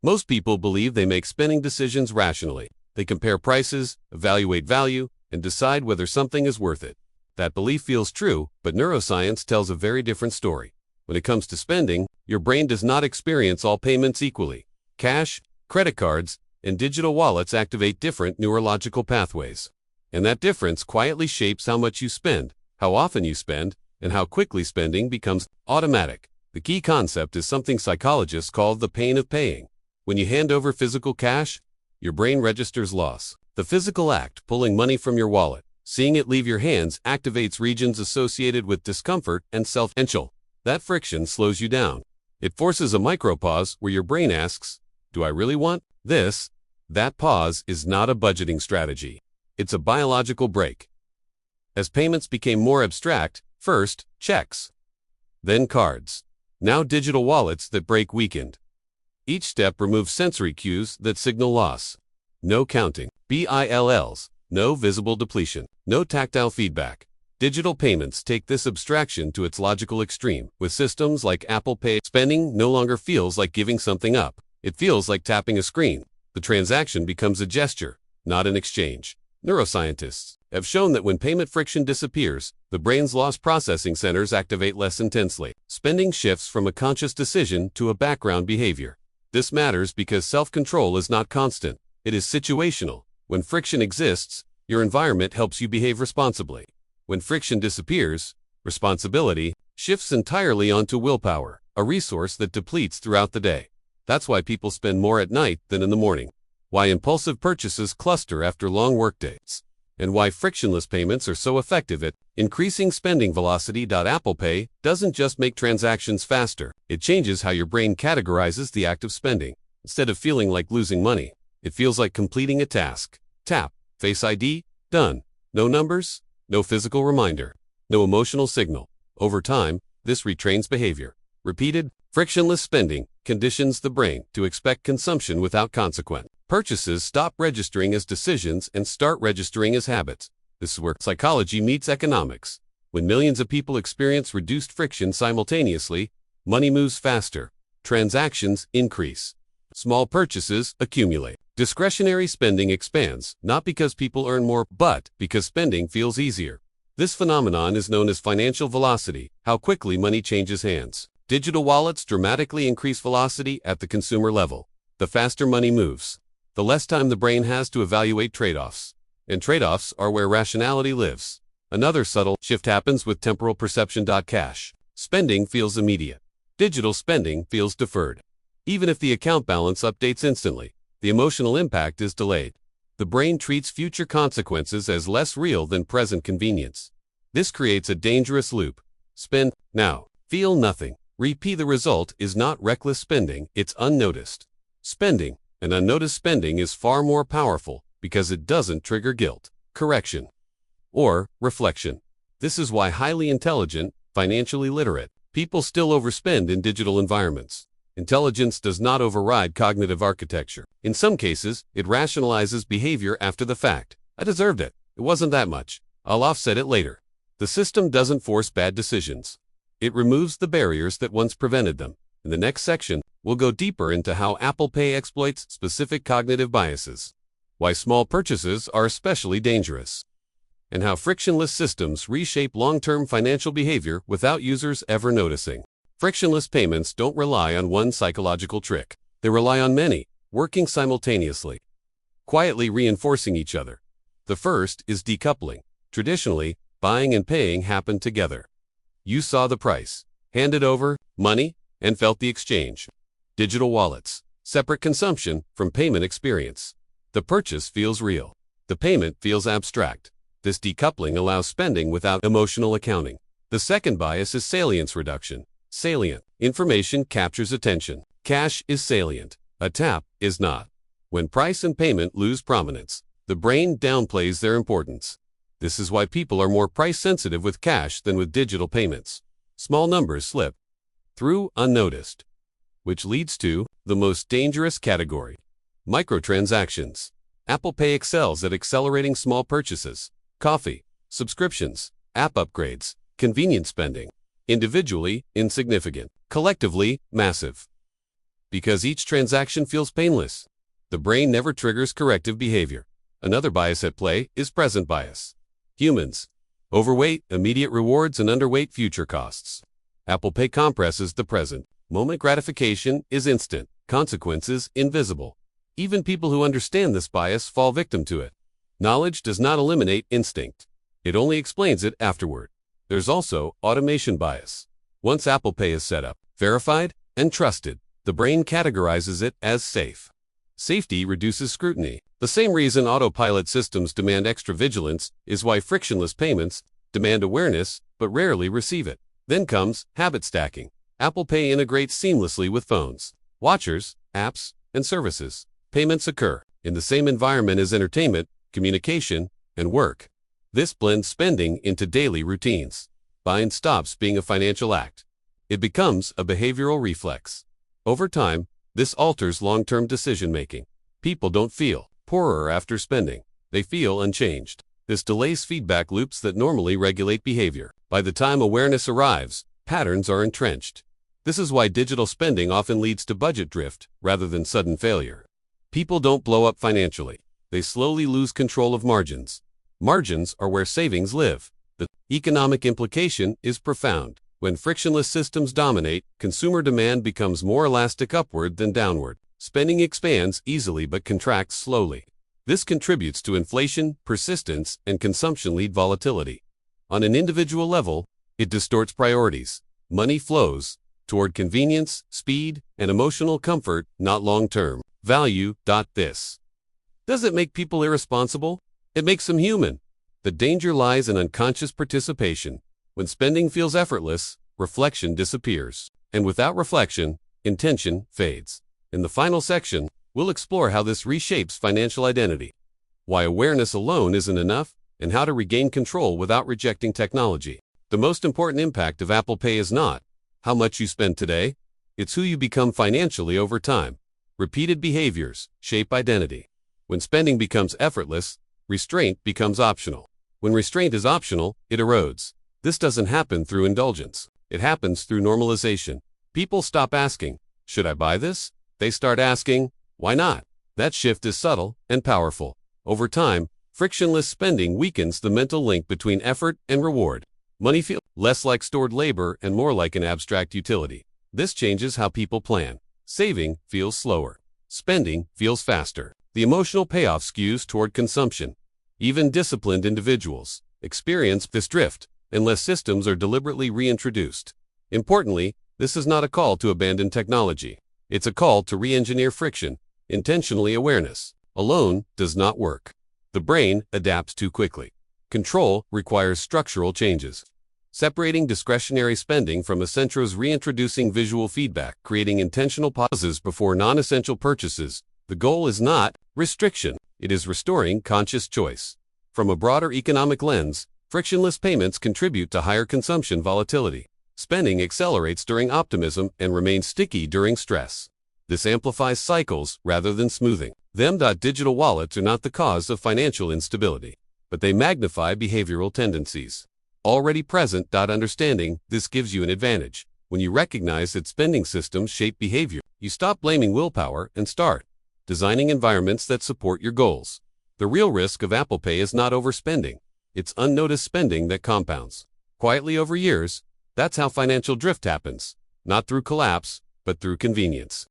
Most people believe they make spending decisions rationally. They compare prices, evaluate value, and decide whether something is worth it. That belief feels true, but neuroscience tells a very different story. When it comes to spending, your brain does not experience all payments equally. Cash, credit cards, and digital wallets activate different neurological pathways. And that difference quietly shapes how much you spend, how often you spend, and how quickly spending becomes automatic. The key concept is something psychologists call the pain of paying. When you hand over physical cash, your brain registers loss. The physical act, pulling money from your wallet, seeing it leave your hands, activates regions associated with discomfort and self-potential. That friction slows you down. It forces a micro-pause where your brain asks, do I really want this? That pause is not a budgeting strategy. It's a biological break. As payments became more abstract, first, checks, then cards, now digital wallets that break weakened. Each step removes sensory cues that signal loss. No counting, BILLs, no visible depletion, no tactile feedback. Digital payments take this abstraction to its logical extreme. With systems like Apple Pay, spending no longer feels like giving something up. It feels like tapping a screen. The transaction becomes a gesture, not an exchange. Neuroscientists have shown that when payment friction disappears, the brain's loss processing centers activate less intensely. Spending shifts from a conscious decision to a background behavior. This matters because self-control is not constant. It is situational. When friction exists, your environment helps you behave responsibly. When friction disappears, responsibility shifts entirely onto willpower, a resource that depletes throughout the day. That's why people spend more at night than in the morning. Why impulsive purchases cluster after long workdays. And why frictionless payments are so effective at increasing spending velocity. Apple Pay doesn't just make transactions faster, it changes how your brain categorizes the act of spending. Instead of feeling like losing money, it feels like completing a task. Tap, Face ID, done. No numbers, no physical reminder, no emotional signal. Over time, this retrains behavior. Repeated, frictionless spending conditions the brain to expect consumption without consequence. Purchases stop registering as decisions and start registering as habits. This is where psychology meets economics. When millions of people experience reduced friction simultaneously, money moves faster. Transactions increase. Small purchases accumulate. Discretionary spending expands, not because people earn more, but because spending feels easier. This phenomenon is known as financial velocity, how quickly money changes hands. Digital wallets dramatically increase velocity at the consumer level. The faster money moves, the less time the brain has to evaluate trade-offs. And trade-offs are where rationality lives. Another subtle shift happens with temporal perception. Cash spending feels immediate. Digital spending feels deferred. Even if the account balance updates instantly, the emotional impact is delayed. The brain treats future consequences as less real than present convenience. This creates a dangerous loop. Spend now, feel nothing. Repeat. The result is not reckless spending, it's unnoticed spending. And unnoticed spending is far more powerful because it doesn't trigger guilt, correction, or reflection. This is why highly intelligent, financially literate people still overspend in digital environments. Intelligence does not override cognitive architecture. In some cases, it rationalizes behavior after the fact. I deserved it. It wasn't that much. I'll offset it later. The system doesn't force bad decisions. It removes the barriers that once prevented them. In the next section, we'll go deeper into how Apple Pay exploits specific cognitive biases, why small purchases are especially dangerous, and how frictionless systems reshape long-term financial behavior without users ever noticing. Frictionless payments don't rely on one psychological trick. They rely on many, working simultaneously, quietly reinforcing each other. The first is decoupling. Traditionally, buying and paying happen together. You saw the price, handed over money, and felt the exchange. Digital wallets, separate consumption from payment experience. The purchase feels real. The payment feels abstract. This decoupling allows spending without emotional accounting. The second bias is salience reduction. Salient information captures attention. Cash is salient. A tap is not. When price and payment lose prominence, the brain downplays their importance. This is why people are more price sensitive with cash than with digital payments. Small numbers slip through unnoticed, which leads to the most dangerous category: microtransactions. Apple Pay excels at accelerating small purchases, coffee, subscriptions, app upgrades, convenience spending. Individually, insignificant. Collectively, massive. Because each transaction feels painless. The brain never triggers corrective behavior. Another bias at play is present bias. Humans. Overweight, immediate rewards, and underweight future costs. Apple Pay compresses the present. Moment gratification is instant, consequences invisible. Even people who understand this bias fall victim to it. Knowledge does not eliminate instinct. It only explains it afterward. There's also automation bias. Once Apple Pay is set up, verified, and trusted, the brain categorizes it as safe. Safety reduces scrutiny. The same reason autopilot systems demand extra vigilance is why frictionless payments demand awareness but rarely receive it. Then comes habit stacking. Apple Pay integrates seamlessly with phones, watches, apps, and services. Payments occur in the same environment as entertainment, communication, and work. This blends spending into daily routines. Buying stops being a financial act. It becomes a behavioral reflex. Over time, this alters long-term decision-making. People don't feel poorer after spending. They feel unchanged. This delays feedback loops that normally regulate behavior. By the time awareness arrives, patterns are entrenched. This is why digital spending often leads to budget drift rather than sudden failure. People don't blow up financially. They slowly lose control of margins. Margins are where savings live. The economic implication is profound. When frictionless systems dominate, consumer demand becomes more elastic upward than downward. Spending expands easily but contracts slowly. This contributes to inflation, persistence, and consumption-lead volatility. On an individual level, it distorts priorities. Money flows toward convenience, speed, and emotional comfort, not long-term value. This doesn't make people irresponsible. It makes them human. The danger lies in unconscious participation. When spending feels effortless, reflection disappears. And without reflection, intention fades. In the final section, we'll explore how this reshapes financial identity, why awareness alone isn't enough, and how to regain control without rejecting technology. The most important impact of Apple Pay is not how much you spend today, it's who you become financially over time. Repeated behaviors shape identity. When spending becomes effortless, restraint becomes optional. When restraint is optional, it erodes. This doesn't happen through indulgence. It happens through normalization. People stop asking, "Should I buy this?" They start asking, "Why not?" That shift is subtle and powerful. Over time, frictionless spending weakens the mental link between effort and reward. Money feels less like stored labor and more like an abstract utility. This changes how people plan. Saving feels slower. Spending feels faster. The emotional payoff skews toward consumption. Even disciplined individuals experience this drift unless systems are deliberately reintroduced. Importantly, this is not a call to abandon technology. It's a call to re-engineer friction. Intentionally, awareness alone does not work. The brain adapts too quickly. Control requires structural changes. Separating discretionary spending from essentials, reintroducing visual feedback, creating intentional pauses before non-essential purchases. The goal is not restriction. It is restoring conscious choice. From a broader economic lens, frictionless payments contribute to higher consumption volatility. Spending accelerates during optimism and remains sticky during stress. This amplifies cycles rather than smoothing them. Digital wallets are not the cause of financial instability, but they magnify behavioral tendencies already present. Understanding this gives you an advantage. When you recognize that spending systems shape behavior, you stop blaming willpower and start designing environments that support your goals. The real risk of Apple Pay is not overspending. It's unnoticed spending that compounds quietly over years. That's how financial drift happens, not through collapse, but through convenience.